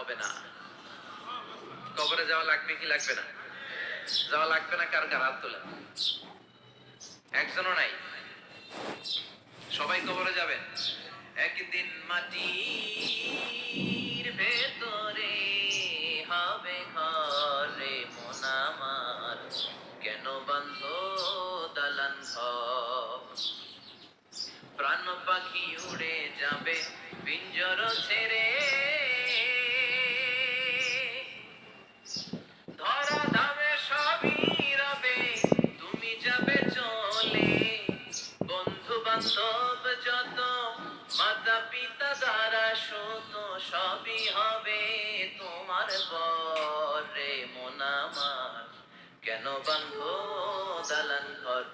হবে না? কবরে যাওয়া লাগবে কি লাগবে না? যাওয়া লাগবে না, কার কার হাত তোলেন? একজনও নাই। সবাই কবরে যাবেন। একদিন মাটির ভেতরে হবে ঘরে মন আমার, কেন বান্ধ দালান ঘর? প্রাণ পাখি উড়ে যাবে পিঞ্জর ছেড়ে, ধরা ধামে সবই রবে, তুমি যাবে চলে। বন্ধু বান্ধব যত, মাতা পিতা দ্বারা শত, সবই হবে তোমার পরে মন আমার, কেন বান্ধ দালান ঘর?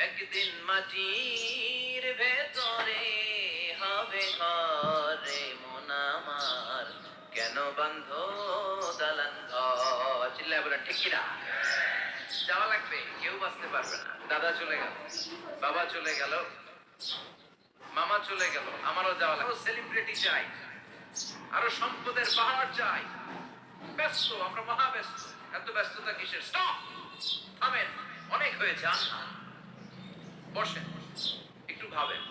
একদিন মাটির ভেতরে হবে ঘরে মন আমার, কেন বান্ধ দালান ঘর? চিল্লায় বলেন ঠিক কিনা? যাওয়া লাগবে, কেউ বাঁচতে পারবে না। দাদা চলে গেল, বাবা চলে গেল, মামা চলে গেল, আমারও যাওয়া লাগবে। সেলিব্রিটি চাই, আরো সম্পদের পাহাড় চাই। ব্যস্ত, আমরা মহা ব্যস্ত। এত ব্যস্ততা কিসের? স্টপ, থামেন, অনেক হয়েছে। বসেন, একটু ভাবেন।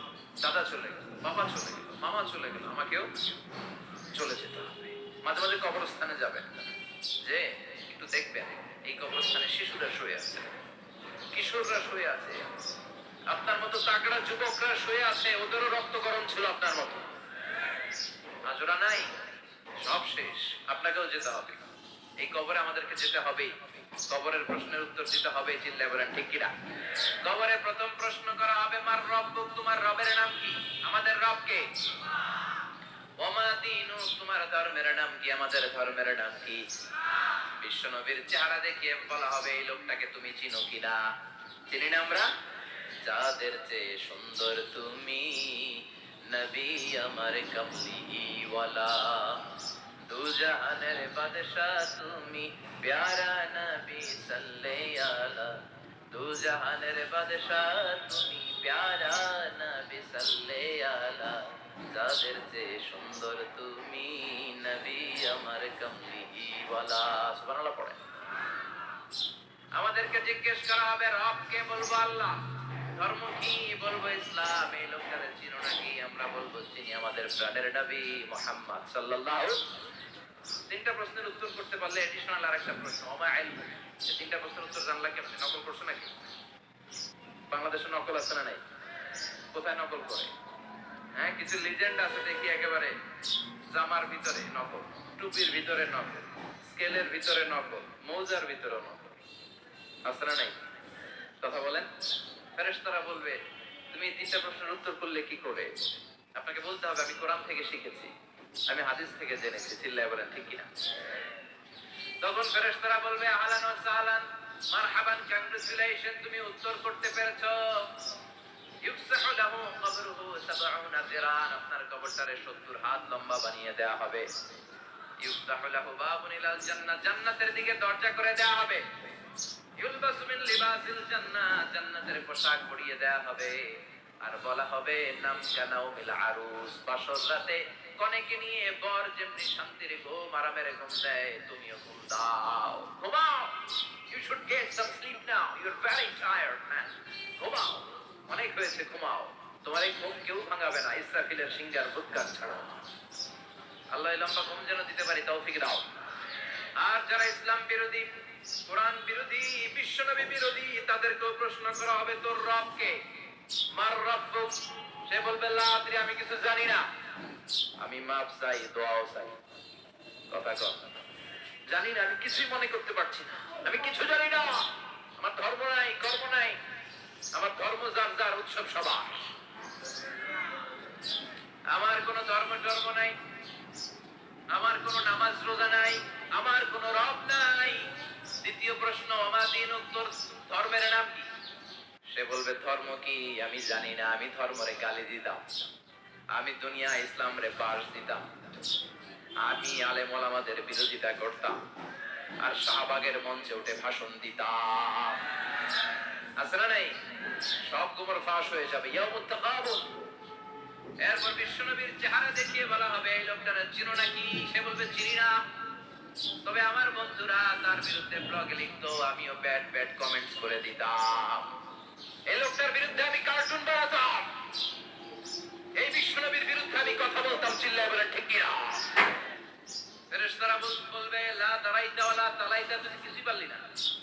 দাদা চলে গেল, বাবা চলে গেল, মামা চলে গেল, আমাকেও চলে যেতে হবে। মাঝে মাঝে কবরস্থানে যাবেন, যে একটু দেখবেন এই কবরস্থানে শিশুরা শুয়ে আছে, কিশোররা শুয়ে আছে, আপনার মতো তাগড়া যুবকরা শুয়ে আছে, ওদেরও রক্ত গরম ছিল আপনার মতো। আজ ওরা নাই, সব শেষ। আপনাকেও যেতে হবে, এই কবরে আমাদেরকে যেতে হবেই। কবরের প্রশ্নের উত্তর দিতে হবে। চিল্লায় বলেন ঠিক কিনা? কবরে প্রথম প্রশ্ন করা হবে, মার রব্বুক, তোমার রবের নাম কি? আমাদের রব কে? ওমা দীনুক, তোমার ধর্মের নাম কি? আমাদের ধর্মের নাম কি? বিশ্বনবীর চেহারা দেখে বলা হবে, এই লোকটাকে তুমি চিনো কিনা? চিনি না আমরা? যাদের চেয়ে সুন্দর তুমি, নবী আমার কামলিওয়ালা, দু জাহানের বাদশাহ তুমি, প্যারা নবী সাল্লাল্লাহু আলা, দু জাহানের বাদশাহ তুমি, প্যারা নবী সাল্লাল্লাহু আলা, যাদের চেয়ে সুন্দর তুমি, নবী আমার কামলিওয়ালা। সুবহানাল্লাহ পড়ে। আমাদেরকে জিজ্ঞেস করা হবে, রব কে? বলবো আল্লাহ। ধর্ম কি? বলবো ইসলাম। এই লোকটারে চিনো নাকি? আমরা বলবো চিনি, আমাদের প্রাণের নবী মুহাম্মদ সাল্লাল্লাহু। তিনটা প্রশ্নের উত্তর করতে পারলে এডিশনাল আরেকটা প্রশ্ন, ওমা ইলমু। এই তিনটা প্রশ্নের উত্তর জানলা কি? আপনি নকল করছো নাকি? বাংলাদেশে নকল আছে না নাই? কোথায় নকল করে? হ্যাঁ, কিছু লিজেন্ড আছে দেখি, একেবারে জামার ভিতরে নকল, টুপির ভিতরে নকল, স্কেলের ভিতরে নকল, মৌজার ভিতরে নকল। আছে না নাই? কথা বলেন। ফেরেশতারা বলবে, তুমি তিনটা প্রশ্নের উত্তর করলে কি করে? আপনাকে বলতে হবে, আমি কোরআন থেকে শিখেছি, আমি হাদিস থেকে জেনেছি। চিল্লায় বলেন ঠিক কিনা? তখন ফেরেশতারা বলবে, আহলান ওয়া সাহলান, মারহাবান, কংগ্রেচুলেশন, তুমি উত্তর করতে পেরেছো। ইউফসাহু লাহু কবরুহু ৭০ যিরান, আপনার কবরটারে ৭০ হাত লম্বা বানিয়ে দেয়া হবে। ইউফতাহু লাহু বাবুন ইলাল জান্নাহ, জান্নাতের দিকে দরজা করে দেয়া হবে। ইউলবাসু মিন লিবাসিল জান্নাহ, জান্নাতের পোশাক পরিয়ে দেয়া হবে। আর বলা হবে, নাম কানাউমিল আরুস, বাসর রাতে কনেকে নিয়ে বর যেমনি শান্তির ঘুম, আরামের ঘুম দেয়, তুমিও ঘুম দাও, ঘুমাও। You should get some sleep now, you are very tired man. ঘুমাও, অনেক হয়েছে, ঘুমাও। তোমার এই ঘুম কেউ ভাঙাবে না, ইসরাফিলের সিংহার ভুৎকার ছাড়া। আল্লাহ লম্বা ঘুম যেন দিতে পারি, তৌফিক দাও। আর যারা ইসলাম বিরোধী, কোরআন বিরোধী, বিশ্বনবী বিরোধী, তাদেরকেও প্রশ্ন করা হবে, তোর রব কে? মার রব্বুক। সে বলবে, লা আদরি, আমি কিছু জানি না। আমি মাফ চাই, দোয়াও চাই। কথা কর, জানি না, আমি কিছুই মনে করতে পারছি না, আমি কিছু জানি না। আমার ধর্ম নাই, কর্ম নাই, আমার ধর্ম যার যার, উৎসব সবার। আমার কোনো ধর্ম টর্ম নাই, আমার কোনো নামাজ রোজা নাই, আমার কোনো রব নাই। দ্বিতীয় প্রশ্ন, ওমা দীনুক, তোর ধর্মের নাম কি? সে বলবে, ধর্ম কি? আমি জানি না, আমি ধর্মরে গালি দিতাম, আমি দুনিয়া ইসলাম রে পাশ দিতাম, আমি আলেম ওলামাদের বিরোধিতা করতাম, আর শাহবাগের মঞ্চে উঠে ভাষণ দিতাম। আছে না নাই? সব গোবর ফাঁস হয়ে যাবে। ইয়াউমুত তাকাবুন, এরপর বিশ্বনবীর চেহারা দেখিয়ে বলা হবে এই লোকটারে চিনো নাকি? সে বলবে চিনি না, তবে আমার বন্ধুরা তার বিরুদ্ধে ব্লগে লিখতো, আমিও ব্যাড ব্যাড কমেন্টস করে দিতাম, এই লোকটার বিরুদ্ধে আমি কার্টুন বানাতাম, এই বিশ্বনবীর বিরুদ্ধে আমি কথা বলতাম, চিল্লায় বলে ঠিক কিনা? ফেরেশতারা বলবে লা দারাইতা ওয়ালা তালাইতা, তুই কিছুই পারলি না,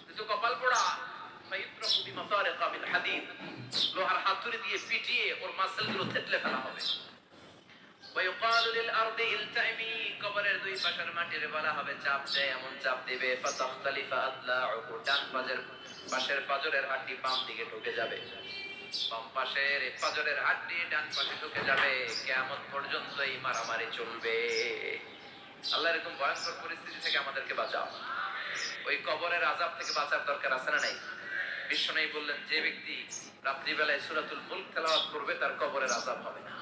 তুই তো কপাল পোড়া। ফায়ুতরাহু বিমাতারিকা মিন হাদিদ, লোহার হাতুড়ি দিয়ে পিটিয়ে ওর মাসলগুলো থেতলে ফেলা হবে। ওয়ায়ুকালু লিল আরদি ইলতাইমি, কবরের দুই পাশের মাটির বলা হবে চাপ দে, এমন চাপ দিবে ফাতাখতালিফা আদলাউহু, ডান পাশের পাজরের হাড়টি বাম দিকে ঢুকে যাবে, বাম পাশের পাজরের হাড়টি ডান পাশে ঢুকে যাবে, কিয়ামত পর্যন্ত এই মারামারি চলবে। আল্লাহ এরকম ভয়ঙ্কর পরিস্থিতি থেকে আমাদেরকে বাঁচাও। ওই কবরের আযাব থেকে বাঁচার দরকার আছে না নাই? বিশ্বনবী বললেন যে ব্যক্তি রাত্রিবেলায় সূরাতুল মুলক তেলাওয়াত করবে তার কবরের আযাব হবে না।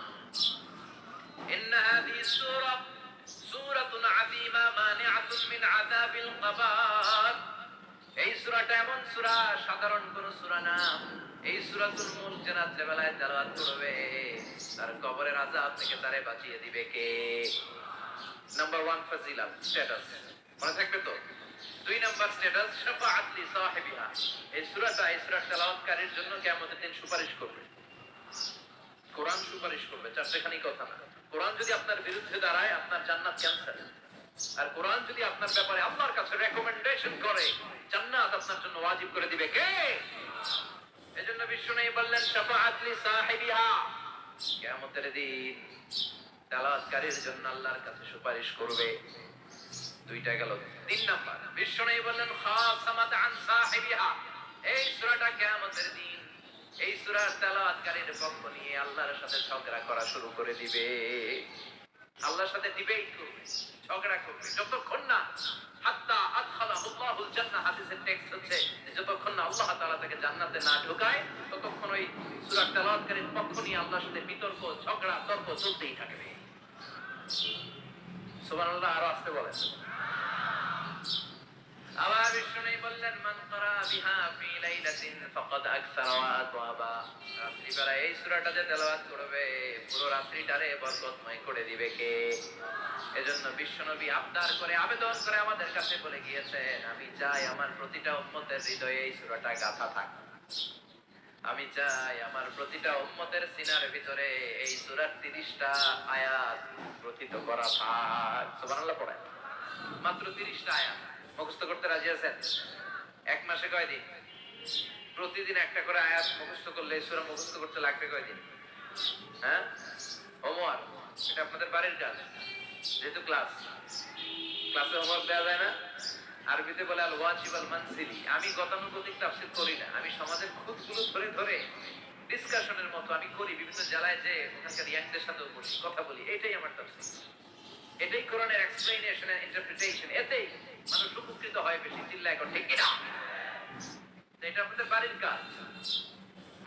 ইন্না হাযিহি সূরাতুন আযীমা মানিআতুন মিন আযাবিল কবর, এই সূরাটা এমন সূরা, সাধারণ কোন সূরা না। এই সূরাতুল মুলক যে রাত্রিবেলায় তেলাওয়াত করবে তার কবরের আযাব থেকে তারে বাঁচিয়ে দিবে কে? নাম্বার 1 ফাজিলাত স্ট্যাটাস, মনে থাকবে তো? 2 নাম্বার স্ট্যাটাস শাফাআত লি সাহিবিহা, এই সূরা তেলাওয়াতকারীর জন্য কিয়ামতের দিন সুপারিশ করবে, কোরআন সুপারিশ করবে। চারটেখানি কথা না, কোরআন যদি আপনার বিরুদ্ধে দাঁড়ায় আপনার জান্নাত ক্যান্সেল, আর কোরআন যদি আপনার ব্যাপারে আল্লাহর কাছে রেকমেন্ডেশন করে জান্নাত আপনার জন্য ওয়াজিব করে দিবে কে? এজন্য বিশ্বনবী বললেন শাফাআত লি সাহিবিহা, কিয়ামতের দিন তেলাওয়াতকারীর জন্য আল্লাহর কাছে সুপারিশ করবে। দুইটা গেল। 3 নাম্বার বিশ্বনবী বললেন খাসামাত আন সাহিবিহা, এই সূরাটা কিয়ামতের দিন এই সূরার তেলাওয়াতকারীর পক্ষ নিয়ে আল্লাহর সাথে ঝগড়া করা শুরু করে দিবে, আল্লাহর সাথে ডিবেট করবে, ঝগড়া করবে, যতক্ষণ না হাত্তা আদখালাহুল্লাহুল জান্নাহ, হাদিসের টেক্সট হচ্ছে যতক্ষণ না আল্লাহ তাআলা তাকে জান্নাতে না ঢোকায় ততক্ষণ ওই সূরা তেলাওয়াতকারীর পক্ষ নিয়ে আল্লাহর সাথে বিতর্ক, ঝগড়া, তর্ক চলতেই থাকবে। সুবহানাল্লাহ, আরো আস্তে বলেন। আবার বিশ্বনবী বললেন মান ক্বারা বিহা ফি লাইলাতিন ফাকাদ আকসারা ওয়া আতওয়াবা, রাত্রিবেলায় এই সূরাটা যে তেলাওয়াত করবে পুরো রাত্রিটারে বরকতময় করে দিবে কে? এজন্য বিশ্বনবী আবদার করে, আবেদন করে আমাদের কাছে বলে গিয়েছেন, আমি চাই আমার প্রতিটা উম্মতের হৃদয়ে এই সূরাটা গাঁথা থাক, আমি চাই আমার প্রতিটা উম্মতের সিনার ভিতরে এই সূরার 30টা আয়াত প্রথিত করা থাক। সুবহানাল্লাহ পড়েন। মাত্র 30টা আয়াত মুখস্থ করতে রাজি আছেন? এক মাসে কয়দিন? প্রতিদিন একটা করে আয়াত মুখস্থ করলে সূরা মুখস্থ করতে লাগবে কয়দিন? হ্যাঁ, হোমওয়ার্ক, এটা আপনাদের বাড়ির কাজ। যেহেতু ক্লাসে হোমওয়ার্ক দেওয়া যায় না, আরবিতে বলে আল ওয়াজিব আল মানসিলি। আমি গতানুগতিক তাফসীর করি না, আমি সমাজের খুঁতগুলো ধরে ধরে ডিসকাশনের মতো আমি করি, বিভিন্ন জেলায় যে ওখানকার ইয়াংদের সাথে বসি, কথা বলি, এটাই আমার তাফসীর, এটাই কোরআনের এক্সপ্লেনেশন এন্ড ইন্টারপ্রিটেশন, এতেই মানুষ উপকৃত হয় বেশি। চিল্লায় এখন ঠিক কিনা? এটা আপনাদের বাড়ির কাজ,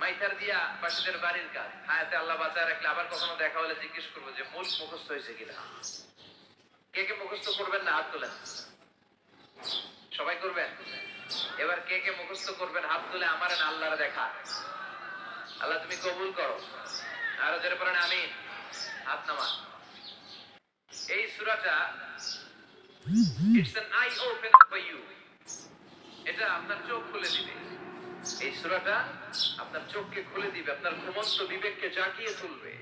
মাইথার দিয়া বাসীদের বাড়ির কাজ। হায়াতে আল্লাহ বাঁচায় রাখলে আবার কখনো দেখা হলে জিজ্ঞেস করবো যে মূল মুখস্থ হয়েছে কিনা। কে কে মুখস্থ করবেন না হাত তোলেন, সবাই করবেন। এবার কে কে মুখস্থ করবেন হাত তুলে আমার আল্লাহর দেখা। আল্লাহ তুমি কবুল করো, আরো জোরে পড়েন আমিন, হাত নামা। এই সূরাটা it's an eye open for you, এটা আপনার চোখ খুলে দিবে। এই সূরাটা আপনার চোখকে খুলে দিবে, আপনার ঘুমন্ত বিবেককে জাগিয়ে তুলবে।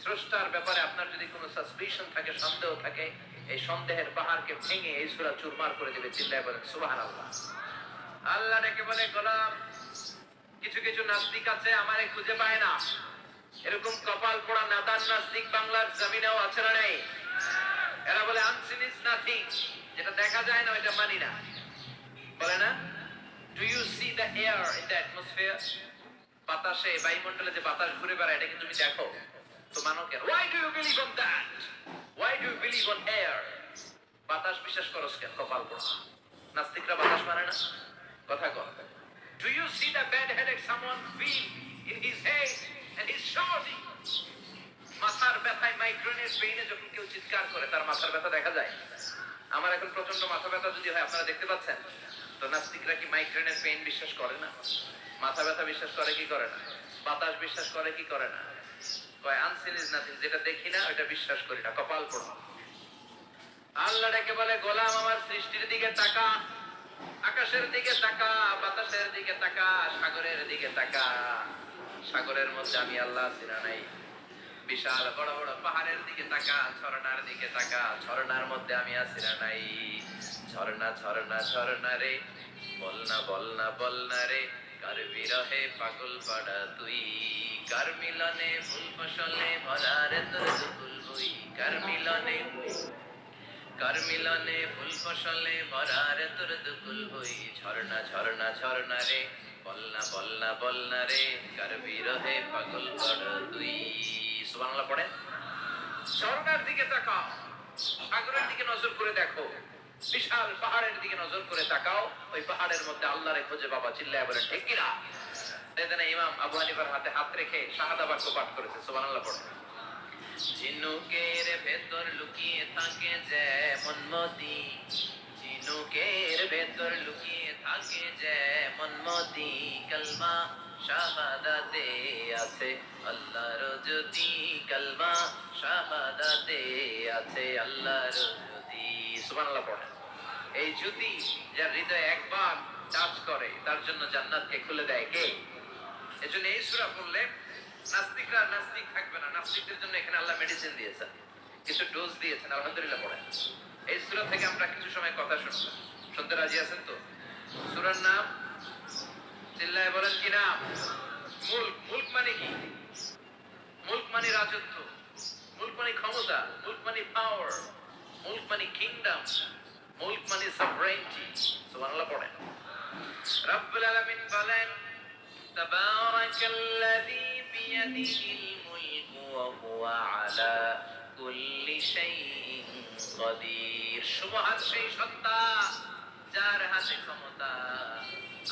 স্রষ্টার ব্যাপারে আপনার যদি কোনো সাসপিশন থাকে, সন্দেহ থাকে, এই সন্দেহের পাহাড়কে ভেঙে এই সূরা চুরমার করে দিবে। চিল্লায় বলেন সুবহানাল্লাহ। আল্লাহ ডেকে বলে গোলাম, কিছু কিছু নাস্তিক আছে আমারে খুঁজে পায় না, এরকম কপাল পোড়া নাদান নাস্তিক বাংলার জমিনেও আছে না নেই? এরা বলে আনসিন ইজ নাথিং, যেটা দেখা যায় না ওইটা মানি না, বলে না? Do you see the air in the atmosphere, বাতাসে, বায়ুমণ্ডলে যে বাতাস ঘুরে বেড়ায় এটা কি তুমি দেখো? তো মানো কেন? Why do you believe on that? Why do you believe on air? বাতাস বিশ্বাস করস কেন? কপাল পোড়া নাস্তিকরা বাতাস মানে না, কথা কর। Do you see the bad headache someone feel in his head and he's shouting? মাথার ব্যথায়, মাইগ্রেনের পেইনে যখন কেউ চিৎকার করে তার মাথার ব্যথা দেখা যায়। আমার এখন প্রচন্ড মাথা ব্যথা যদি হয় আপনারা দেখতে পাচ্ছেন, তো নাস্তিকরা কি মাইগ্রেনের পেইন বিশ্বাস করে না? মাথা ব্যথা বিশ্বাস করে কি করে না? বাতাস বিশ্বাস করে কি করে না? কয় আনসিন ইজ নাথিং, যেটা দেখি না ওটা বিশ্বাস করি না, কপাল পোড়া। আল্লাহ ডেকে বলে, গোলাম আমার সৃষ্টির দিকে তাকা, আকাশের দিকে তাকা, বাতাসের দিকে তাকা, সাগরের দিকে তাকা। সাগরের মধ্যে আমি আল্লাহ আছি না নাই? বিশাল বড় বড় পাহাড়ের দিকে তাকা, ঝর্ণার দিকে তাকা, ঝর্ণার মধ্যে আমি আছি না নাই? ঝর্ণা ঝর্ণা ঝর্ণা রে, বলনা বলনা বলনা রে, কার বিরহে পাগল পাড়া তুই, কার মিলনে ফুল ফসলে ভরা রে তোর দুকুল বই, কার মিলনে ফুল ফসলে ভরা রে তোর দুকুল বই। ঝর্ণা ঝর্ণা ঝর্ণা রে, বলনা বলনা বলনা রে, কার বিরহে পাগল পাড়া তুই। সুবহানাল্লাহ পড়ে। ঝর্ণার দিকে তাকাও, সাগরের দিকে নজর করে দেখো, বিশাল পাহাড়ের দিকে নজর করে তাকাও, ওই পাহাড়ের মধ্যে আল্লাহরে খুঁজে বাবা, চিল্লায় বলেন ঠিক কিনা? সেদিন ইমাম আবু হানিফার হাতে হাত রেখে শাহাদা বাক্য পাঠ করেছে। সুবহানাল্লাহ পড়ে। ঝিনুকের ভেতর লুকিয়ে থাকে যেমন মতি, ঝিনুকের ভেতর লুকিয়ে থাকে যেমন মতি, কালমা শাহাদাতে আছে আল্লাহর জ্যোতি, কালমা শাহাদাতে আছে আল্লাহর জ্যোতি। সুবহানাল্লাহ পড়ে। এই জ্যোতি যার হৃদয়ে একবার টাচ করে তার জন্য জান্নাতকে খুলে দেয় কে? এজন্য এই সূরা পড়লে নাস্তিকরা নাস্তিক থাকবে না। নাস্তিকদের জন্য এখানে আল্লাহ মেডিসিন দিয়েছেন, কিছু ডোজ দিয়েছেন। আলহামদুলিল্লাহ পড়েন। এই সূরা থেকে আমরা কিছু সময় কথা শুনবো। শুনতে রাজি আছেন তো? সূরার নাম চিল্লায় বলেন কি নাম? মুলক। মুলক মানে কি? মুলক মানে রাজত্ব, মুলক মানে ক্ষমতা, মুলক মানে পাওয়ার, মুলক মানে কিংডম, মুলক মানে সভরেনিটি। সুবহানাল্লাহ পড়েন। রব্বুল আলামিন বলেন, তাবারাকাল্লাযী বিয়াদিহিল মুলকু ওয়া হুয়া আলা কুল্লি শাইইন কাদির। সুবহান সেই সত্তা যার হাতে ক্ষমতা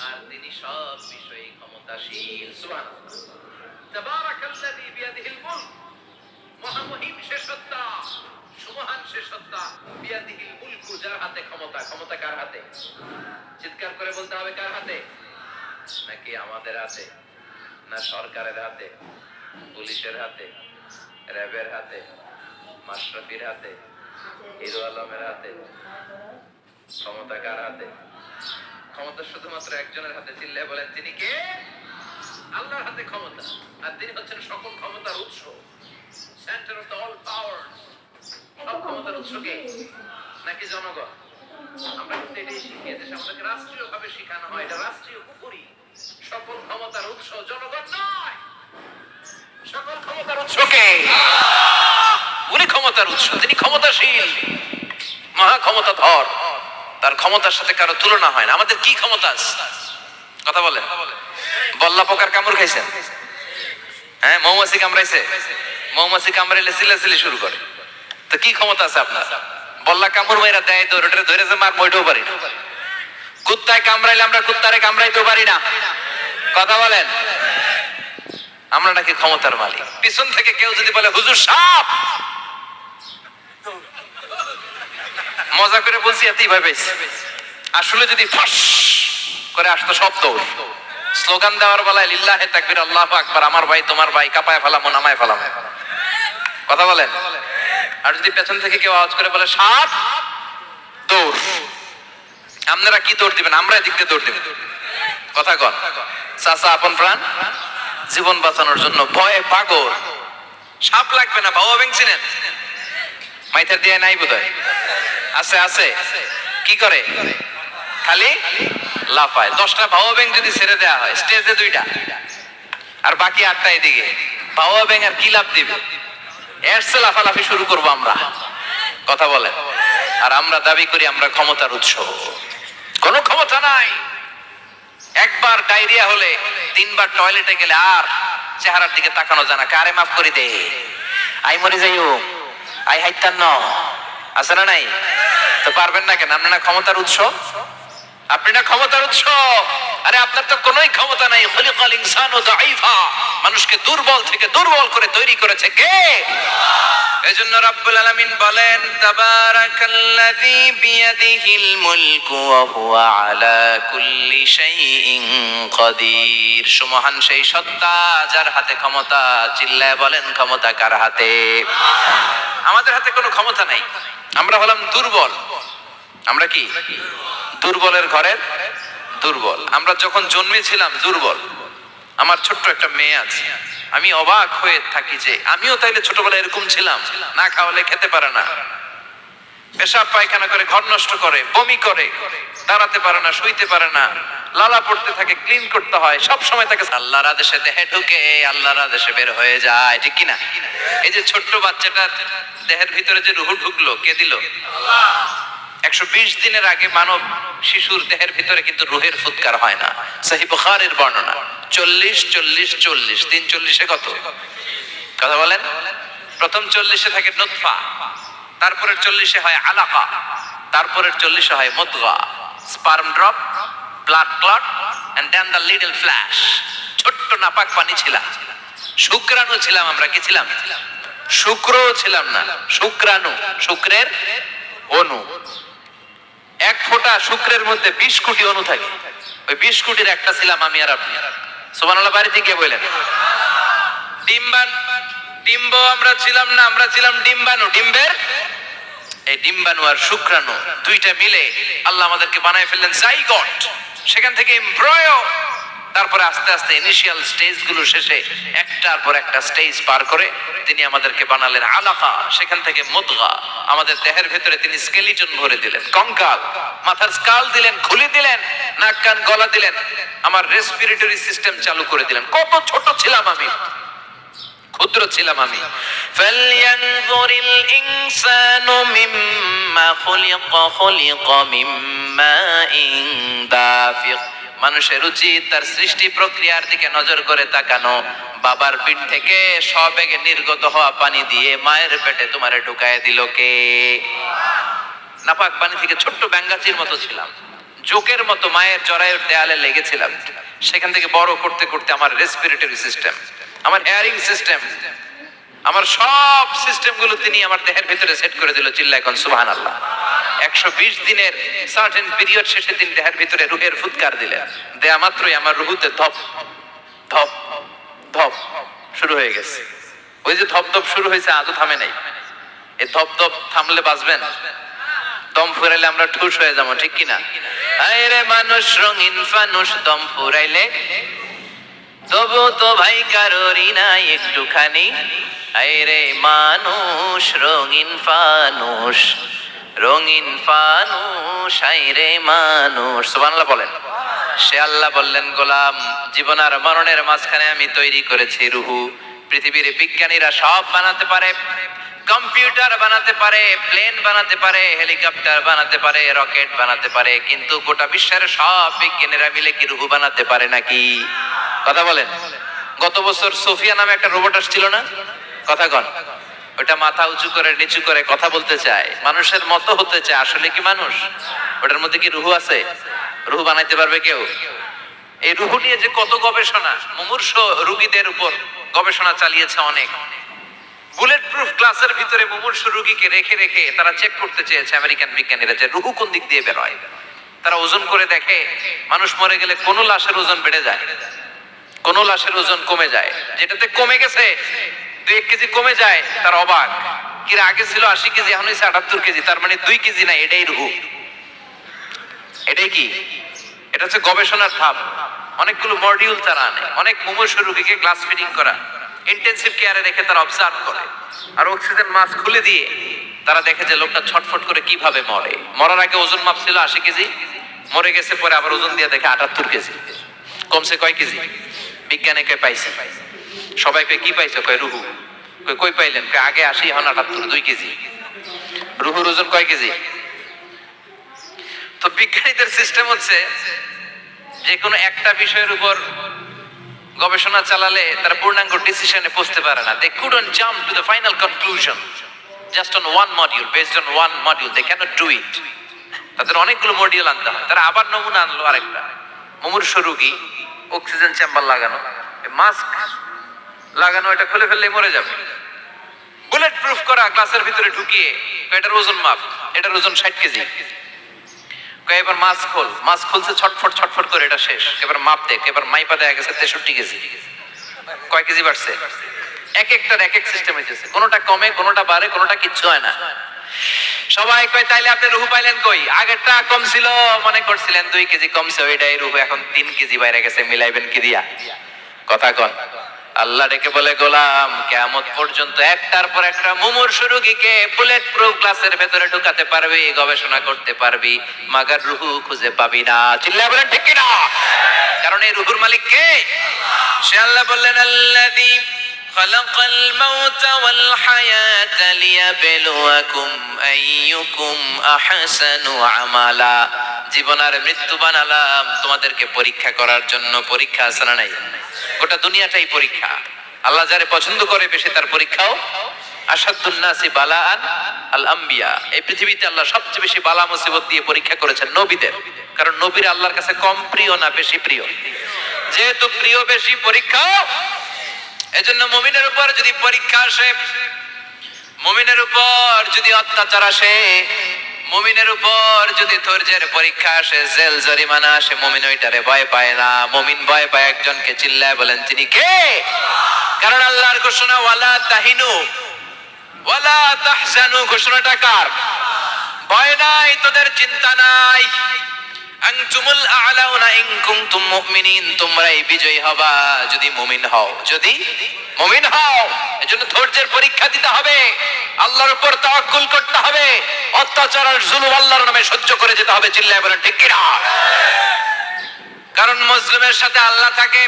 আর তিনি সব বিষয়ে ক্ষমতাশীল। সুবহানাল্লাহ। তাবারাকাল্লাযী বিয়াদিহিল মুলক, মহামহিম সে সত্তা, সুমহান সে সত্তা, বিয়াদিহিল মুলকু যার হাতে ক্ষমতা। ক্ষমতা কার হাতে? চিৎকার করে বলতে হবে, কার হাতে? নাকি আমাদের হাতে, না সরকারের হাতে, পুলিশের হাতে, র্যাবের হাতে, মাশরাফির হাতে, হিরো আলমের হাতে? ক্ষমতা কার হাতে? ক্ষমতা শুধুমাত্র একজনের হাতে। চিল্লায় বলেন তিনি কে? আল্লাহর হাতে ক্ষমতা, আর তিনি হচ্ছেন সকল ক্ষমতার উৎস, সেন্টার অফ অল পাওয়ার। সব ক্ষমতার উৎস কে? নাকি জনগণ? আমরা কিন্তু এটাই শিখিয়েছি, আমাদেরকে রাষ্ট্রীয় ভাবে শেখানো হয়, এটা রাষ্ট্রীয় কুফরি। সকল ক্ষমতার উৎস জনগণ নয়, সকল ক্ষমতার উৎস কে? উনি ক্ষমতার উৎস, তিনি ক্ষমতাশীল, মহা ক্ষমতাধর, তার ক্ষমতার সাথে কারো তুলনা হয় না। আমাদের কি ক্ষমতা আছে? কথা বলেন। বল্লা পোকার কামড় খাইছেন? হ্যাঁ, মৌমাছি কামড়াইছে? মৌমাছি কামড়াইলে চিল্লাচিল্লি শুরু করে, তো কি ক্ষমতা আছে আপনার? বল্লা কামড় মাইরা দেয়, দৌড়ে ধরে যে মার মইটাও পারি না। কুত্তায় কামড়াইলে আমরা কুত্তারে কামড়াইতেও পারি না। কথা বলেন। আমরা নাকি ক্ষমতার মালিক। পিছন থেকে কেউ যদি বলে হুজুর সাপ, মজা করে বলছি, এতই ভয় পাইছি। আসলে যদি ফাঁস করে আসতো শব্দ, স্লোগান দেওয়ার বেলায় লিল্লাহে তাকবীর, আল্লাহু আকবার, আমার ভাই তোমার ভাই, কাপায় ফেলামো নামায় ফেলামো। কথা বলেন। আর যদি পেছন থেকে কেউ আওয়াজ করে বলে সাপ, দৌড়। আপনারা কি দৌড় দিবেন? আমরা এদিক দিয়ে দৌড় দিবেন। কথা কন। চাচা আপন প্রাণ, জীবন বাঁচানোর জন্য ভয়ে পাগল। সাপ লাগবে না, বাবা ব্যাং চিনেন? মাইথার দিয়ে নাই বোধহয়। আছে আছে। কি করে? খালি লাফায়। 10টা বাবা ব্যাং যদি ছেড়ে দেওয়া হয়, স্টেজে 2টা আর বাকি 8টা এদিকে, বাবা ব্যাং আর কি লাভ দিবে? এর চেয়ে লাফালাফি শুরু করবো আমরা। কথা বলেন। আর আমরা দাবি করি আমরা ক্ষমতার উৎস। কোনো ক্ষমতা নাই। একবার ডায়রিয়া হলে 3বার টয়লেটে গেলে আর চেহারার দিকে তাকানো যায় না। কারে মাফ করে দে, আই মরে যাইও, আই হাইতান ন, আছে না নাই? তো পারবেন না কেন? আপনি না ক্ষমতার উৎস, আপনি না ক্ষমতার উৎস। আরে আপনার তো কোনোই ক্ষমতা নাই। খুলিকাল ইনসানু দাঈফা, মানুষকে দুর্বল থেকে দুর্বল করে তৈরি করেছে কে? এজন্য রাব্বুল আলামিন বলেন, তাবারাকাল্লাযী বিয়াদিহিল মুলকু ওয়া হুয়া আলা কুল্লি শাইইন কাদির। সুমহান সেই সত্তা যার হাতে ক্ষমতা। চিল্লায় বলেন, ক্ষমতা কার হাতে? আমাদের হাতে কোনো ক্ষমতা নাই। আমরা হলাম দুর্বল। আমরা কি দুর্বলের ঘরের দুর্বল। আমরা যখন জন্মেছিলাম দুর্বল। আমার ছোট্ট একটা মেয়ে আছে, আমি অবাক হয়ে থাকি যে আমিও তাইলে ছোটবেলায় এরকম ছিলাম। না খাওয়ালে খেতে পারে না, পেশাব পায়খানা করে, ঘর নষ্ট করে, বমি করে, দাঁড়াতে পারে না, শুইতে পারে না, লালা পড়তে থাকে, ক্লিন করতে হয় সব সময়। তাকে আল্লাহর আদেশে দেহে ঢুকে, আল্লাহর আদেশে বের হয়ে যায়, ঠিক কিনা? এই যে ছোট্ট বাচ্চাটার দেহের ভিতরে যে রুহু ঢুকলো, কে দিল? 120 দিনের আগে মানব শিশুর দেহের ভিতরে কিন্তু রুহের ফুৎকার হয় না। সহিহ বুখারীর বর্ণনা 40 40 40 340 কত কথা বলেন? প্রথম 40 থাকে নুতফা, তারপরের 40 হয় আলাকা, তারপরের 40 হয় মুদগা, sperm drop, blood clot and then the little flesh. ছোট্ট নাপাক পানি ছিলাম, শুক্রাণু ছিলাম আমরা। কি ছিলাম? শুক্রও ছিলাম না, শুক্রাণু, শুক্রের অণু। এক ফোঁটা শুক্রের মধ্যে 20 কোটি অণু থাকে। ওই 20 কোটির একটা ছিলাম আমি আর আপনি। সুবহানাল্লাহ। বাড়িতে গিয়ে বলেন, ডিম্ব আমরা ছিলাম না, আমরা ছিলাম ডিম্বাণু। ডিম্বের এই ডিম্বাণু আর শুক্রাণু দুইটা মিলে আল্লাহ আমাদেরকে বানায় ফেললেন জাইগট। সেখান থেকে এমব্রয়ো, তারপরে আস্তে আস্তে ইনিশিয়াল স্টেজ গুলো শেষে একটার পর একটা স্টেজ পার করে তিনি আমাদেরকে বানালেন আলাকা। সেখান থেকে মুদগা, আমাদের দেহের ভেতরে তিনি স্কেলিটন ভরে দিলেন, কঙ্কাল, মাথার স্কাল দিলেন, খুলে দিলেন, নাক কান গলা দিলেন, আমার রেসপিরেটরি সিস্টেম চালু করে দিলেন। কত ছোট ছিলাম আমি, ক্ষুদ্র ছিলাম আমি। ফালইয়ানজুরিল ইনসানু মিম্মা খুলিকা, খুলিকা মিম্মাইন দাফিক। মানুষের উচিত তার সৃষ্টি প্রক্রিয়ার দিকে নজর করে তাকানো। বাবার পিঠ থেকে সবেগে নির্গত হওয়া পানি দিয়ে মায়ের পেটে তোমারে ঢুকায় দিল কে? নাপাক পানি থেকে ছোট্ট ব্যাঙ্গাচির মতো ছিলাম, জোকের মতো মায়ের জরায়ুর দেয়ালে লেগেছিলাম। সেখান থেকে বড় করতে করতে আমার রেসপিরেটরি সিস্টেম, আমার হেয়ারিং সিস্টেম, আমার সব সিস্টেম গুলো তিনি আমার দেহের ভিতরে সেট করে দিল। চিল্লায় কোন সুবহানাল্লাহ। 120 দিনের সার্টেন পিরিয়ড শেষে তিনি দেহের ভিতরে রুহের ফুৎকার দিলেন। দেয়া মাত্রই আমার রুহুতে ধপ ধপ ধপ শুরু হয়ে গেছে। ওই যে ধপ ধপ শুরু হয়েছে, আজও থামে নাই। এই ধপ ধপ থামলে বাঁচবেন? দম ফুরাইলে আমরা ঠুস হয়ে যাবো, ঠিক কিনা? আরে মানুষ রঙিন ফানুষ, দম ফুরাইলে তবু তো ভাই কারোরই নাই একটুখানি। আরে মানুষ রঙিন ফানুষ, রঙিন ফানুষ, আইরে মানুষ। সুবহানাল্লাহ বলেন। সে আল্লাহ বললেন, গোলাম, জীবন আর মরণের মাঝখানে আমি তৈরি করেছি রুহু। পৃথিবীর বিজ্ঞানীরা সব বানাতে পারে, কম্পিউটার বানাতে পারে, প্লেন বানাতে পারে, হেলিকপ্টার বানাতে পারে, রকেট বানাতে পারে, কিন্তু গোটা বিশ্বের সব বিজ্ঞানীরা মিলে কি রুহু বানাতে পারে নাকি? কথা বলেন। গত বছর সোফিয়া নামে একটা রোবট আসছিল না? কথা কন। ওটা মাথা উঁচু করে নিচু করে কথা বলতে চায়, মানুষের মতো হতে চায়। আসলে কি মানুষ? ওটার মধ্যে কি রুহু আছে? রুহু বানাইতে পারবে কেউ? এই রুহু নিয়ে যে কত গবেষণা, মুমূর্ষ রোগীদের উপর গবেষণা চালিয়েছে অনেক। বুলেট প্রুফ গ্লাসের ভিতরে মুমূর্ষ রোগীকে রেখে রেখে তারা চেক করতে চেয়েছে আমেরিকান বিজ্ঞানীরা যে রুহু কোন দিক দিয়ে বের হয়। তারা ওজন করে দেখে, মানুষ মরে গেলে কোন লাশের ওজন বেড়ে যায়, কোন লাশের ওজন কমে যায়। যেটাতে কমে গেছে 2 কেজি কমে যায়, তার অবাক। কিরা আগে ছিল 80 কেজি, এখন হয়েছে 78 কেজি, তার মানে 2 কেজি না, এটাই রুহু। এটাই কি? এটা হচ্ছে গবেষণার ধাপ। অনেকগুলো মডিউল তারা আনে, অনেক মুমূর্ষ রোগীকে গ্লাস ফিটিং করা, ইন্টেনসিভ কেয়ারে রেখে তারা অবজার্ভ করে, আর অক্সিজেন মাস্ক খুলে দিয়ে তারা দেখে যে লোকটা ছটফট করে কিভাবে মরে। মরার আগে ওজন মাপ ছিল 80 কেজি, মরে গেছে পরে আবার ওজন দিয়ে দেখে 78 কেজি। কমছে কয় কেজি? বিজ্ঞানে কয় পাইছে। সবাই কয় কি পাইছো? কয় রুহু। কই পাইলেন? কয় আগে 80, এখন 78, 2 কেজি। রুহুর ওজন কয় কেজি? তো বিজ্ঞানীদের সিস্টেম হচ্ছে যে কোনো একটা বিষয়ের উপর গবেষণা চালালে তারা পূর্ণাঙ্গ ডিসিশনে পৌঁছতে পারে না। They couldn't jump to the final conclusion just on one module, based on one module they cannot do it. তাদের অনেকগুলো মডিউল আনতে হয়। তারা আবার নমুনা আনলো আরেকটা, মুমূর্ষ রোগী, অক্সিজেন চেম্বার লাগানো, মাস্ক লাগানো, এটা খুলে ফেললেই মরে যাবে। বুলেট প্রুফ করা গ্লাসের ভিতরে ঢুকিয়ে, এটার ওজন মাপ, এটার ওজন 60 কেজি। এবার মাস্ক খোল, মাস্ক খুলছে ছটফট ছটফট করে, এটা শেষ। এবার মাপ দেখ, এবার মাইপা দেখা গেছে 63 কেজি। কয় কেজি বাড়ছে? এক একটার এক এক সিস্টেম হয়েছে, কোনোটা কমে, কোনোটা বাড়ে, কোনোটা কিচ্ছু হয় না। সবাই কয় তাইলে আপনি রুহু পাইলেন কই? আগেরটা কম ছিল, মনে করছিলেন 2 কেজি কমছে, ওইটাই রুহু, এখন 3 কেজি বাইরে গেছে, মিলাইবেন কি দিয়া? কথা কন। আল্লাহ ডেকে বলে, গোলাম কিয়ামত পর্যন্ত একটার পর একটা মুমূর্ষু রোগীকে বুলেট প্রুফ গ্লাসের ভেতরে ঢুকাতে পারবি, গবেষণা করতে পারবি, মাগার রুহু খুঁজে পাবি না। চিল্লায় বলেন ঠিক কিনা? কারণ এই রুহুর মালিক কে? সে আল্লাহ বললেন, আল্লাযী খালাকাল মাউতা ওয়াল হায়াতা লিয়াবলুয়াকুম আইয়ুকুম আহসানু আমালা। জীবন আর মৃত্যু বানালাম তোমাদেরকে পরীক্ষা করার জন্য। পরীক্ষা আছে না নাই? গোটা দুনিয়াটাই পরীক্ষা। আল্লাহ যারে পছন্দ করে বেশি তার পরীক্ষাও। আশাদ্দুন নাসি বালাআন আল আম্বিয়া। এই পৃথিবীতে আল্লাহ সবচেয়ে বেশি বালা মুসিবত দিয়ে পরীক্ষা করেছেন নবীদের। কারণ নবীরা আল্লাহর কাছে কম প্রিয় না বেশি প্রিয়? যেহেতু প্রিয় বেশি, পরীক্ষাও। এজন্য মুমিনের উপর যদি পরীক্ষা আসে, মুমিনের উপর যদি অত্যাচার আসে, মুমিনের উপর যদি ধৈর্যের পরীক্ষা আসে, জেল জরিমানা আসে, মুমিন ওইটারে ভয় পায় না। মুমিন ভয় পায় একজনকে। চিল্লায় বলেন তিনি কে? কারণ আল্লাহর ঘোষণা, ওয়ালা তাহিনু ওয়ালা তাহজানু। ঘোষণাটা কার? ভয় নাই, তোদের চিন্তা নাই। আনতুমুল আ'লাউনা ইন কুনতুম মুমিনিন। তোমরাই বিজয়ী হবা যদি মুমিন হও, যদি মুমিন হও। এজন্য ধৈর্যের পরীক্ষা দিতে হবে, আল্লাহর উপর তাওয়াক্কুল করতে হবে, অত্যাচার আর জুলুম আল্লাহর নামে সহ্য করে যেতে হবে। চিল্লায় বলেন ঠিক কিনা? কারণ মুসলিমের সাথে আল্লাহ থাকে।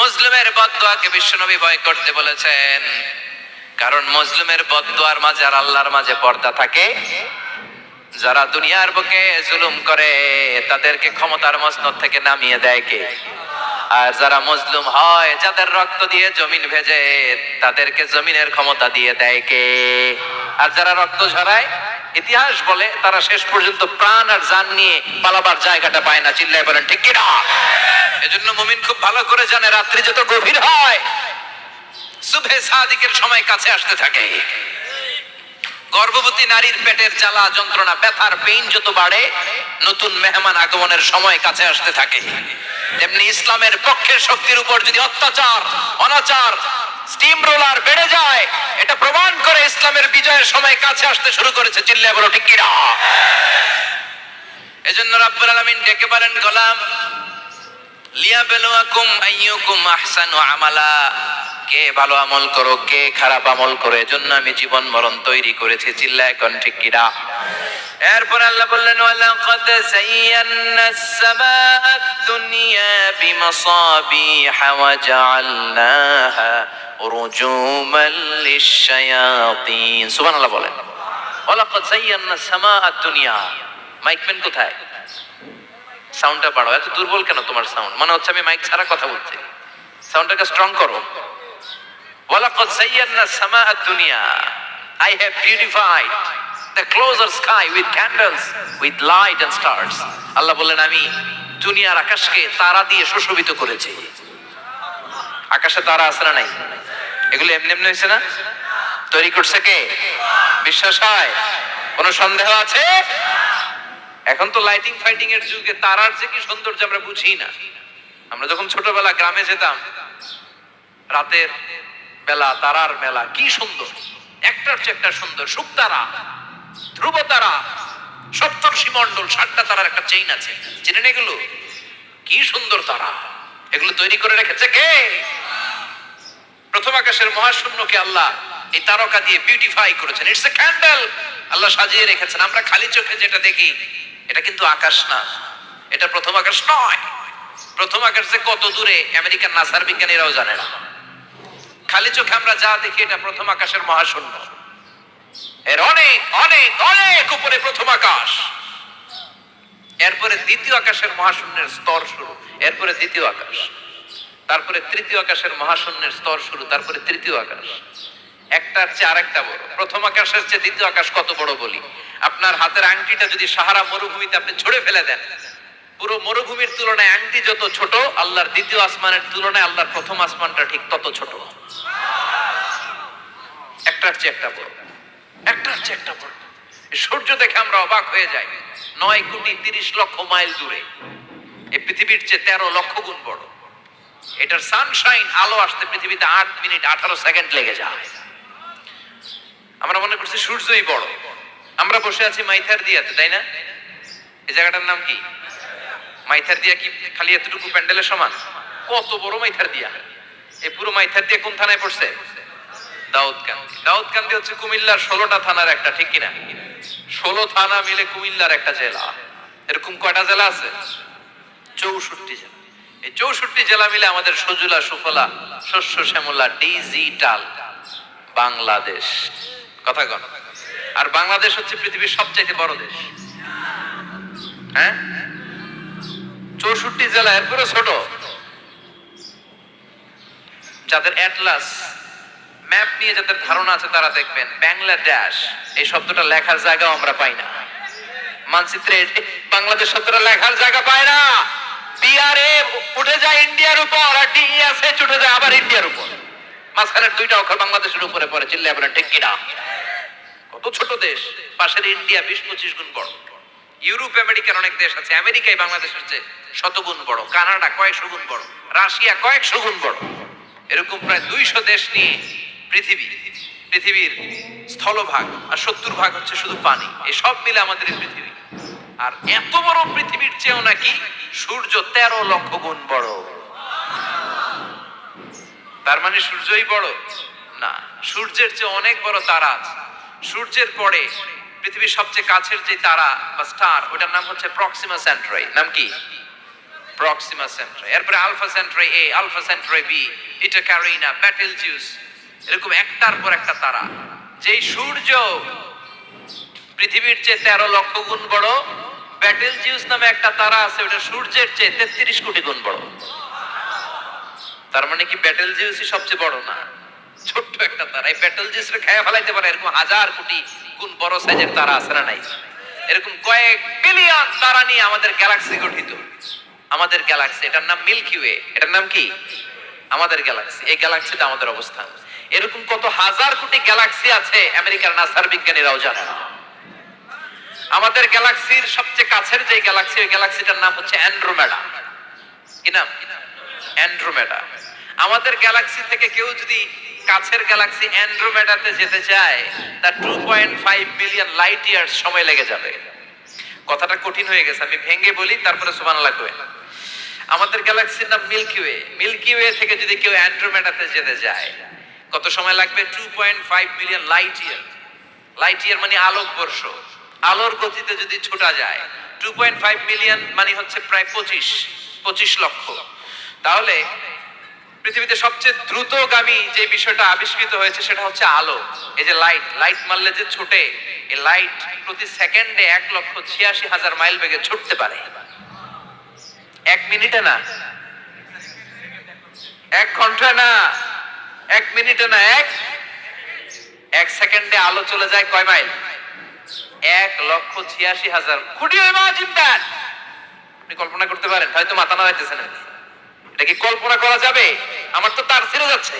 মুসলিমের বদদুয়াকে বিশ্বনবী ভয় করতে বলেছেন। কারণ মুসলিমের বদদুয়ার মাঝে আর আল্লাহর মাঝে পর্দা থাকে। যারা দুনিয়ার বুকে জুলুম করে তাদেরকে ক্ষমতার মসনদ থেকে নামিয়ে দেয় কে? আর যারা মজলুম হয়, যাদের রক্ত দিয়ে জমিন ভেজে, তাদেরকে জমিনের ক্ষমতা দিয়ে দেয় কে? আর যারা রক্ত ঝরায়, ইতিহাস বলে তারা শেষ পর্যন্ত প্রাণ আর জান নিয়ে পালাবার জায়গাটা পায় না। চিল্লায় বলেন ঠিক কিনা? এজন্য মুমিন খুব ভালো করে জানে, রাত্রি যত গভীর হয়, সুবহে সাদিকের সময় কাছে আসতে থাকে। গর্ভবতী নারীর পেটের জ্বালা যন্ত্রণা, ব্যথার পেইন যত বাড়ে, নতুন মেহমান আগমনের সময় কাছে আসতে থাকে। তেমনি ইসলামের পক্ষের শক্তির উপর যদি অত্যাচার, অনাচার, স্টিম রোলার বেড়ে যায়, এটা প্রমাণ করে ইসলামের বিজয়ের সময় কাছে আসতে শুরু করেছে। চিল্লায় বলো ঠিক কিনা? এজন্য রাব্বুল আলামিন ডেকে বলেন, গোলাম লিয়াবলুয়াকুম আইয়ুকুম আহসানু আমালা। কে ভালো আমল করো, কে খারাপ আমল করো, এজন্য আমি জীবন মরণ তৈরি করেছি। চিল্লায় কোন ঠিক কিনা? এরপর আল্লাহ বললেন, ওয়ালাকাদ যায়্যানাস সামাআদ দুনিয়া বিমাসাবিহা ওয়া জাআলনাহা রুজুমান লিশ-শায়াতিন। সুবহানাল্লাহ বলেন। ওয়ালাকাদ যায়্যানাস সামাআদ দুনিয়া। মাইকম্যান কোথায়? সাউন্ডটা বাড়াও। এত দুর্বল কেন তোমার সাউন্ড? মনে হচ্ছে আমি মাইক ছাড়া কথা বলছি। সাউন্ডটাকে স্ট্রং করো। ওয়ালাকাদ যায়্যানাস সামাআদ দুনিয়া। I have beautified the closer sky with candles, with light and stars. আল্লাহ বললেন, আমি দুনিয়ার আকাশকে তারা দিয়ে সুশোভিত করেছি। আকাশে তারা আছে না নাই? এগুলো এমনি এমনি হয়েছে না? তৈরি করছে কে? বিশ্বাস হয়? কোনো সন্দেহ আছে? এখন তো লাইটিং ফাইটিং এর যুগে তারার যে কি সৌন্দর্য আমরা বুঝি না। আমরা যখন ছোটবেলা গ্রামে যেতাম, রাতের বেলা তারার মেলা, কি সুন্দর, একটার চেয়ে একটা সুন্দর। শুকতারা, ধ্রুব তারা, সপ্তর্ষি মণ্ডল, 7টা তারার একটা চেইন আছে, চেনেন এগুলো? কি সুন্দর তারা! এগুলো তৈরি করে রেখেছে কে? প্রথম আকাশের মহাশূন্যকে আল্লাহ এই তারকা দিয়ে বিউটিফাই করেছেন। It's a candle. আল্লাহ সাজিয়ে রেখেছেন। আমরা খালি চোখে যেটা দেখি, এটা কিন্তু আকাশ না, এটা প্রথম আকাশ নয়। প্রথম আকাশ যে কত দূরে আমেরিকার নাসার বিজ্ঞানীরাও জানে না। খালি চোখে আমরা যা দেখি, এটা প্রথম আকাশের মহাশূন্য। এর অনেক অনেক অনেক উপরে প্রথম আকাশ। এরপরে দ্বিতীয় আকাশের মহাশূন্যের স্তর শুরু, এরপরে দ্বিতীয় আকাশ, তারপরে তৃতীয় আকাশের মহাশূন্যের স্তর শুরু, তারপরে তৃতীয় আকাশ। একটার চেয়ে আরেকটা বড়। প্রথম আকাশের চেয়ে দ্বিতীয় আকাশ কত বড় বলি? আপনার হাতের আংটিটা যদি সাহারা মরুভূমিতে আপনি ছুঁড়ে ফেলে দেন, পুরো মরুভূমির তুলনায় আংটি যত ছোট, আল্লাহর দ্বিতীয় আসমানের তুলনায় আল্লাহর প্রথম আসমানটা ঠিক তত ছোট। একটার চেয়ে একটা বড়, একটার চেয়ে একটা বড়। সূর্য দেখে আমরা অবাক হয়ে যাই। 9,30,00,000 মাইল দূরে, এই পৃথিবীর চেয়ে 13 লক্ষ গুণ বড়। এটার সানশাইন, আলো আসতে পৃথিবীতে 8 মিনিট 18 সেকেন্ড লেগে যায়। আমরা মনে করছি সূর্যই বড়। আমরা বসে আছি মাইথার দিয়াতে, তাই না? এই জায়গাটার নাম কি? মাইথার দিয়া কি খালি এতটুকু প্যান্ডেলের সমান? কত বড় মাইথার দিয়া! এই পুরো মাইথার দিয়া কোন থানায় পড়ছে? দাউদকান্দি। দাউদকান্দি হচ্ছে কুমিল্লার 16টা থানার একটা, ঠিক কিনা? 16 থানা মিলে কুমিল্লার একটা জেলা। এরকম কয়টা জেলা আছে? 64 জেলা। এই 64 জেলা মিলে আমাদের সজুলা সুফলা শস্য শ্যামলা ডিজিটাল বাংলাদেশ। কথা কন। আর বাংলাদেশ হচ্ছে পৃথিবীর সবচাইতে বড় দেশ। হ্যাঁ, 64 জেলা, এরপরে ছোট। যাদের অ্যাটলাস ম্যাপ নিয়ে যাদের ধারণা আছে তারা দেখবেন বাংলাদেশ এই শব্দটা লেখার জায়গাও আমরা পাই না। মানচিত্রে বাংলাদেশ শব্দটা লেখার জায়গা পায় না। বিআরএ উঠে যায় ইন্ডিয়ার উপর, আর ডিএসএ উঠে যায় আবার ইন্ডিয়ার উপর। মাঝখানের দুইটা অক্ষর বাংলাদেশের উপরে পড়ে। চিল্লায় বলেন ঠিক কিনা? কত ছোট দেশ। পাশের ইন্ডিয়া 20-25 গুণ বড়। ইউরোপ আমেরিকার অনেক দেশ আছে, আমেরিকায় বাংলাদেশের চেয়ে শতগুণ বড়। কানাডা কয়েকশো গুণ বড়, রাশিয়া কয়েকশো গুণ বড়। এরকম প্রায় 200 দেশ নিয়ে পৃথিবীর স্থলভাগ, আর 70% হচ্ছে শুধু পানি। এই সব মিলে আমাদের এই পৃথিবী। আর এত বড় পৃথিবীর চেয়েও নাকি সূর্য 13 লক্ষ গুণ বড়। তার মানে সূর্যই বড় না, সূর্যের চেয়ে অনেক বড় তারা আছে। সূর্যের পরে পৃথিবীর সবচেয়ে কাছের যে তারা বা স্টার, ওটার নাম হচ্ছে প্রক্সিমা সেন্ট্রাই। নাম কি? প্রক্সিমা সেন্ট্রাই। এরপরে আলফা সেন্ট্রাই এ, আলফা সেন্ট্রাই বি, ইটা ক্যারিনা, বেটেলজিউস, এরকম একটার পর একটা তারা। যেই সূর্য পৃথিবীর চেয়ে 13 লক্ষ গুণ বড়, বেটেলজিউস নামে একটা তারা আছে, ওটা সূর্যের চেয়ে 33 কোটি গুণ বড়। তার মানে কি বেটেলজিউসই সবচেয়ে বড় না? ছোট্ট একটা তারা। এই বেটেলজিউসরে খেয়ে ফেলাইতে পারে এরকম 1000 কোটি গুণ বড় সাইজের তারা আছে না নাই? এরকম কয়েক বিলিয়ন তারা নিয়ে আমাদের গ্যালাক্সি গঠিত। আমাদের গ্যালাক্সি, এটার নাম মিল্কি ওয়ে। এটার নাম কি? আমাদের গ্যালাক্সি। এই গ্যালাক্সিতে আমাদের অবস্থান। এরকম কত হাজার কোটি গ্যালাক্সি আছে আমেরিকার নাসার বিজ্ঞানীরাও জানে না। আমাদের গ্যালাক্সির সবচেয়ে কাছের যে গ্যালাক্সি, ওই গ্যালাক্সিটার নাম হচ্ছে অ্যান্ড্রোমেডা। কি নাম? অ্যান্ড্রোমেডা। আমাদের গ্যালাক্সি থেকে কেউ যদি কাছের গ্যালাক্সি অ্যান্ড্রোমেডাতে যেতে চায়, তার 2.5 মিলিয়ন লাইট ইয়ার্স সময় লেগে যাবে। কথাটা কঠিন হয়ে গেছে, আমি ভেঙে বলি, তারপরে সুবহানাল্লাহ কই। আমাদের গ্যালাক্সির নাম মিল্কি ওয়ে। মিল্কি ওয়ে থেকে যদি কেউ অ্যান্ড্রোমেডাতে যেতে যায়, কত সময় লাগবে? 2.5 million light year. Light year মানে আলোক বর্ষ। আলোর গতিতে যদি ছোটা যায়, 2.5 মিলিয়ন মানে হচ্ছে প্রায় 25 লক্ষ। তাহলে পৃথিবীতে সবচেয়ে দ্রুতগামী যে বিষয়টা আবিষ্কৃত হয়েছে সেটা হচ্ছে আলো। এই যে লাইট মারলে যে ছোটে, এই লাইট প্রতি সেকেন্ডে 1,86,000 মাইল বেগে ছুটতে পারে। 1 মিনিটে না, 1 ঘন্টা না, 1 মিনিটে না, 1 সেকেন্ডে আলো চলে যায় কয় মাইল? 1,86,000 কোটি। Imagine that. আপনি কল্পনা করতে পারেন? হয়তো মাথা নাড়াইতেছেন। এটা কি কল্পনা করা যাবে? আমার তো তার ছেড়ে যাচ্ছে।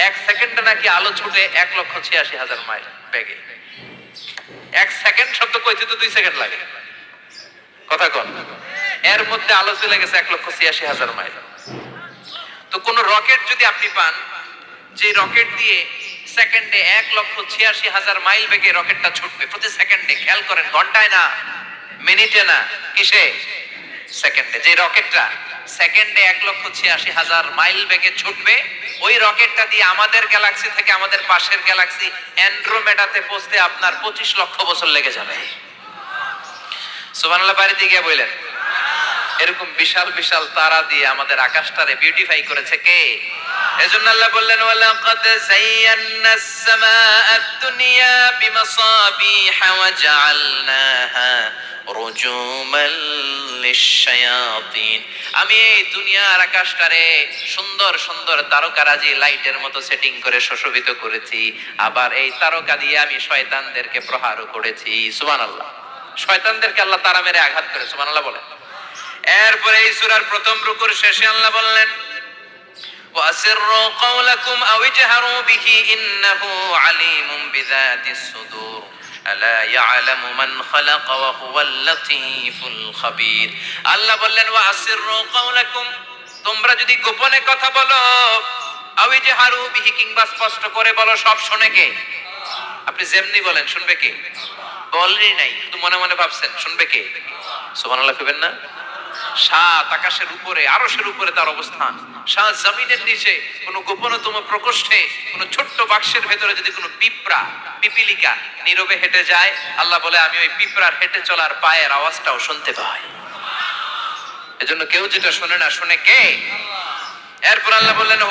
1 সেকেন্ডে নাকি আলো ছুটে 1,86,000 মাইল বেগে। 1 সেকেন্ড শব্দ কইতে তো 2 সেকেন্ড লাগে। কথা কন। এর মধ্যে আলো চলে গেছে 1,86,000 মাইল। তো কোন রকেট যদি আপনি পান, যে রকেট দিয়ে সেকেন্ডে 1,86,000 মাইল বেগে রকেটটা ছুটবে প্রতি সেকেন্ডে, খেয়াল করেন, ঘন্টায় না, মিনিটে না, কিসে? সেকেন্ডে। যে রকেটটা সেকেন্ডে 1,86,000 মাইল বেগে ছুটবে, ওই রকেটটা দিয়ে আমাদের গ্যালাক্সি থেকে আমাদের পাশের গ্যালাক্সি অ্যান্ড্রোমেডাতে পৌঁছতে আপনার 25 লক্ষ বছর লেগে যাবে। সুবহানাল্লাহ বাড়িতে গিয়ে বললেন। এরকম বিশাল বিশাল তারা দিয়ে আমাদের আকাশটারে বিউটিফাই করেছে কে? এজন্য আল্লাহ বললেন, ওয়ালাকাদ যায়্যানাস সামাআদ দুনিয়া বিমাসাবিহা ওয়া জাআলনাহা রুজুমান লিশ-শায়াতিন। আমি এই দুনিয়ার আকাশটারে সুন্দর সুন্দর তারকারাজি লাইটের মতো সেটিং করে সুশোভিত করেছি। আবার এই তারকা দিয়ে আমি শয়তানদেরকে প্রহারও করেছি। সুবহানাল্লাহ। শয়তানদেরকে আল্লাহ তারা মেরে আঘাত করে, সুবহানাল্লাহ বলেন। এরপরে এই সূরার প্রথম রুকুর শেষে আল্লাহ বললেন ওয়াসিররু কাওলাকুম আও ইজহারু বিহি ইন্নাহু আলিমুম বিযাতিস সুদূর আলা ইয়ালামু মান খালাকা ওয়া হুয়াল লাতীফুল খাবীর। আল্লাহ বললেন ওয়াসিররু কাওলাকুম, তোমরা যদি গোপনে কথা বলো, আও ইজহারু বিহি কিংবা স্পষ্ট করে বলো, সব শুনে কে? আপনি যেমনি বলেন শুনবে কে? বলেনই নাই, শুধু মনে মনে ভাবছেন, শুনবে কে? সুবহানাল্লাহ কইবেন না? সাত আকাশের উপরে, আরশের উপরে তার অবস্থান, সাত জমিনের নিচে, কোন গোপনতম প্রকোষ্ঠে, কোন ছোট্ট বাক্সের ভেতরে যদি কোনো পিঁপড়া, পিপিলিকা নীরবে হেঁটে যায়, আল্লাহ বলে আমি ওই পিঁপড়ার হেঁটে চলার পায়ের আওয়াজটাও শুনতে পাই। এজন্য কেউ যেটা শোনে না, শুনে কে? এরপর আল্লাহ বললেন